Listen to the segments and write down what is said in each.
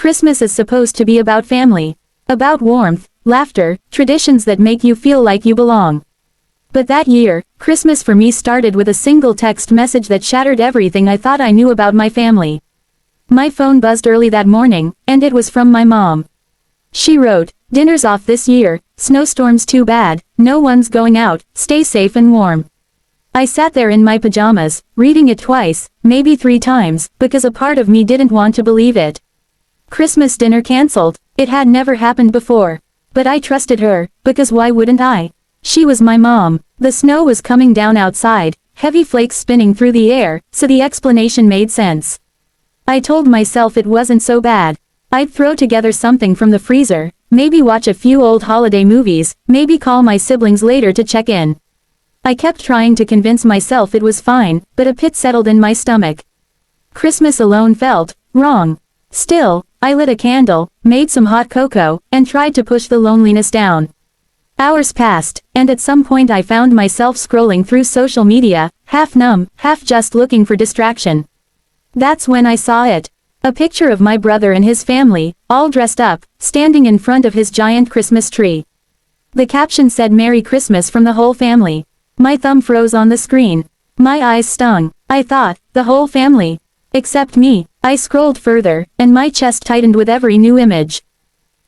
Christmas is supposed to be about family. About warmth, laughter, traditions that make you feel like you belong. But that year, Christmas for me started with a single text message that shattered everything I thought I knew about my family. My phone buzzed early that morning, and it was from my mom. She wrote, "Dinner's off this year, snowstorm's too bad, no one's going out, stay safe and warm." I sat there in my pajamas, reading it twice, maybe 3 times, because a part of me didn't want to believe it. Christmas dinner cancelled. It had never happened before. But I trusted her, because why wouldn't I? She was my mom. The snow was coming down outside, heavy flakes spinning through the air, so the explanation made sense. I told myself it wasn't so bad. I'd throw together something from the freezer, maybe watch a few old holiday movies, maybe call my siblings later to check in. I kept trying to convince myself it was fine, but a pit settled in my stomach. Christmas alone felt wrong. Still, I lit a candle, made some hot cocoa, and tried to push the loneliness down. Hours passed, and at some point I found myself scrolling through social media, half numb, half just looking for distraction. That's when I saw it. A picture of my brother and his family, all dressed up, standing in front of his giant Christmas tree. The caption said "Merry Christmas from the whole family." My thumb froze on the screen. My eyes stung. I thought, the whole family. Except me. I scrolled further, and my chest tightened with every new image.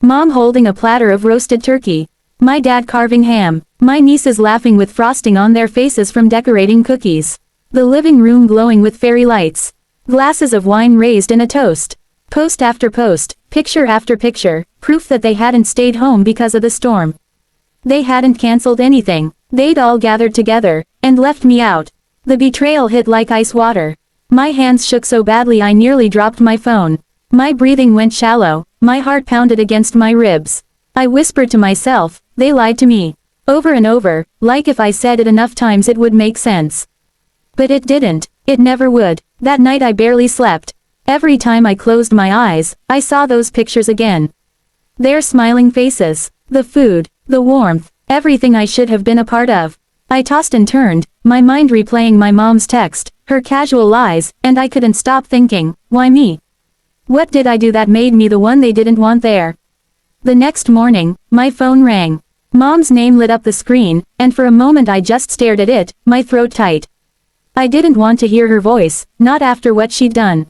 Mom holding a platter of roasted turkey. My dad carving ham. My nieces laughing with frosting on their faces from decorating cookies. The living room glowing with fairy lights. Glasses of wine raised in a toast. Post after post, picture after picture, proof that they hadn't stayed home because of the storm. They hadn't cancelled anything. They'd all gathered together, and left me out. The betrayal hit like ice water. My hands shook so badly I nearly dropped my phone. My breathing went shallow, my heart pounded against my ribs. I whispered to myself, they lied to me. Over and over, like if I said it enough times it would make sense. But it didn't, it never would. That night I barely slept. Every time I closed my eyes, I saw those pictures again. Their smiling faces, the food, the warmth, everything I should have been a part of. I tossed and turned, my mind replaying my mom's text, her casual lies, and I couldn't stop thinking, why me? What did I do that made me the one they didn't want there? The next morning, my phone rang. Mom's name lit up the screen, and for a moment I just stared at it, my throat tight. I didn't want to hear her voice, not after what she'd done.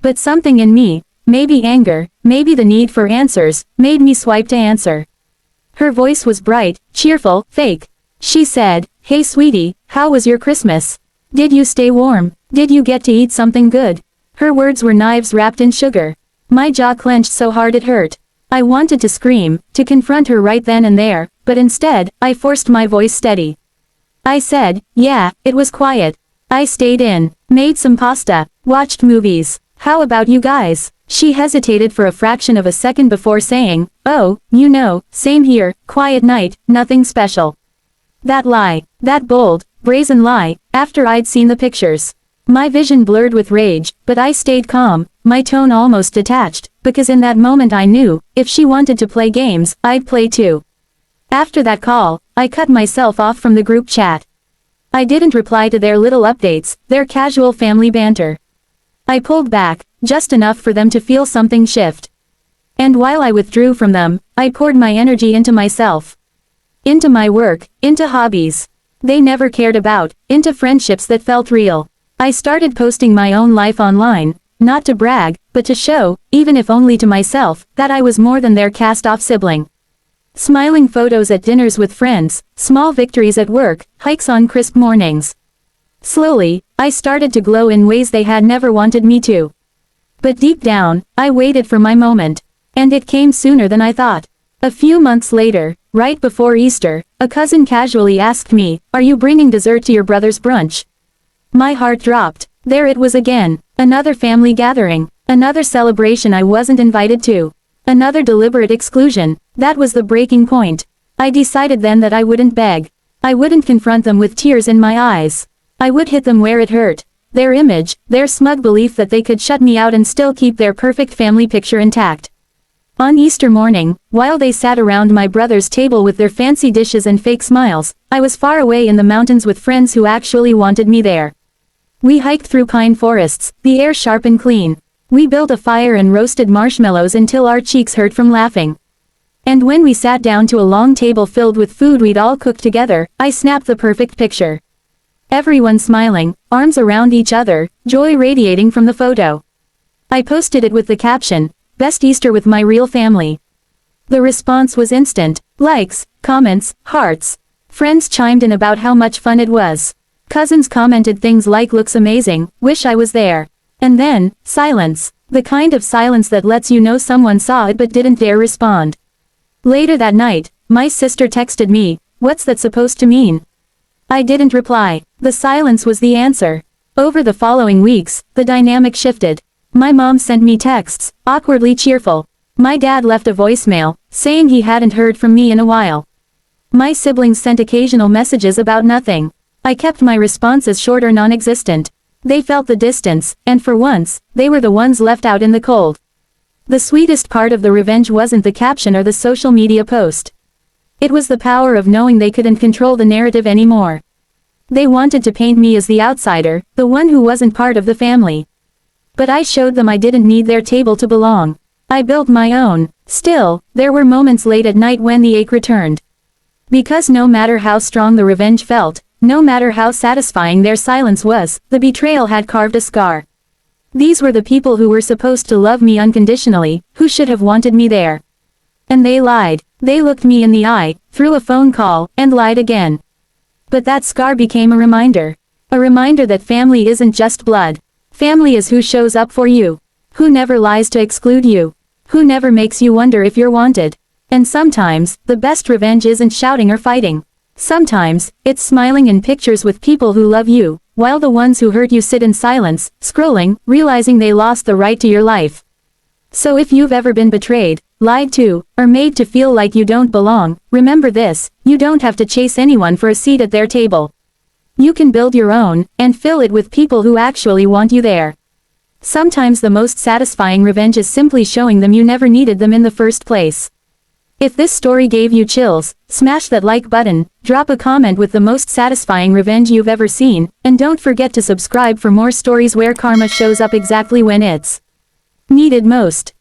But something in me, maybe anger, maybe the need for answers, made me swipe to answer. Her voice was bright, cheerful, fake. She said, "Hey sweetie, how was your Christmas? Did you stay warm? Did you get to eat something good?" Her words were knives wrapped in sugar. My jaw clenched so hard it hurt. I wanted to scream, to confront her right then and there, but instead, I forced my voice steady. I said, "Yeah, it was quiet. I stayed in, made some pasta, watched movies. How about you guys?" She hesitated for a fraction of a second before saying, "Oh, you know, same here, quiet night, nothing special." That lie, that bold, brazen lie, after I'd seen the pictures. My vision blurred with rage, but I stayed calm, my tone almost detached, because in that moment I knew, if she wanted to play games, I'd play too. After that call, I cut myself off from the group chat. I didn't reply to their little updates, their casual family banter. I pulled back, just enough for them to feel something shift. And while I withdrew from them, I poured my energy into myself. Into my work, into hobbies they never cared about, into friendships that felt real. I started posting my own life online, not to brag, but to show, even if only to myself, that I was more than their cast-off sibling. Smiling photos at dinners with friends, small victories at work, hikes on crisp mornings. Slowly, I started to glow in ways they had never wanted me to. But deep down, I waited for my moment. And it came sooner than I thought. A few months later, right before Easter, a cousin casually asked me, "Are you bringing dessert to your brother's brunch?" My heart dropped. There it was again. Another family gathering. Another celebration I wasn't invited to. Another deliberate exclusion. That was the breaking point. I decided then that I wouldn't beg. I wouldn't confront them with tears in my eyes. I would hit them where it hurt. Their image, their smug belief that they could shut me out and still keep their perfect family picture intact. On Easter morning, while they sat around my brother's table with their fancy dishes and fake smiles, I was far away in the mountains with friends who actually wanted me there. We hiked through pine forests, the air sharp and clean. We built a fire and roasted marshmallows until our cheeks hurt from laughing. And when we sat down to a long table filled with food we'd all cooked together, I snapped the perfect picture. Everyone smiling, arms around each other, joy radiating from the photo. I posted it with the caption, "Best Easter with my real family." The response was instant: likes, comments, hearts. Friends chimed in about how much fun it was. Cousins commented things like "looks amazing, wish I was there." And then, silence. The kind of silence that lets you know someone saw it but didn't dare respond. Later that night, my sister texted me, "What's that supposed to mean?" I didn't reply. The silence was the answer. Over the following weeks, the dynamic shifted. My mom sent me texts, awkwardly cheerful. My dad left a voicemail, saying he hadn't heard from me in a while. My siblings sent occasional messages about nothing. I kept my responses short or non-existent. They felt the distance, and for once, they were the ones left out in the cold. The sweetest part of the revenge wasn't the caption or the social media post. It was the power of knowing they couldn't control the narrative anymore. They wanted to paint me as the outsider, the one who wasn't part of the family. But I showed them I didn't need their table to belong. I built my own. Still, there were moments late at night when the ache returned. Because no matter how strong the revenge felt, no matter how satisfying their silence was, the betrayal had carved a scar. These were the people who were supposed to love me unconditionally, who should have wanted me there. And they lied. They looked me in the eye, through a phone call, and lied again. But that scar became a reminder. A reminder that family isn't just blood. Family is who shows up for you. Who never lies to exclude you. Who never makes you wonder if you're wanted. And sometimes, the best revenge isn't shouting or fighting. Sometimes, it's smiling in pictures with people who love you, while the ones who hurt you sit in silence, scrolling, realizing they lost the right to your life. So if you've ever been betrayed, lied to, or made to feel like you don't belong, remember this: you don't have to chase anyone for a seat at their table. You can build your own, and fill it with people who actually want you there. Sometimes the most satisfying revenge is simply showing them you never needed them in the first place. If this story gave you chills, smash that like button, drop a comment with the most satisfying revenge you've ever seen, and don't forget to subscribe for more stories where karma shows up exactly when it's needed most.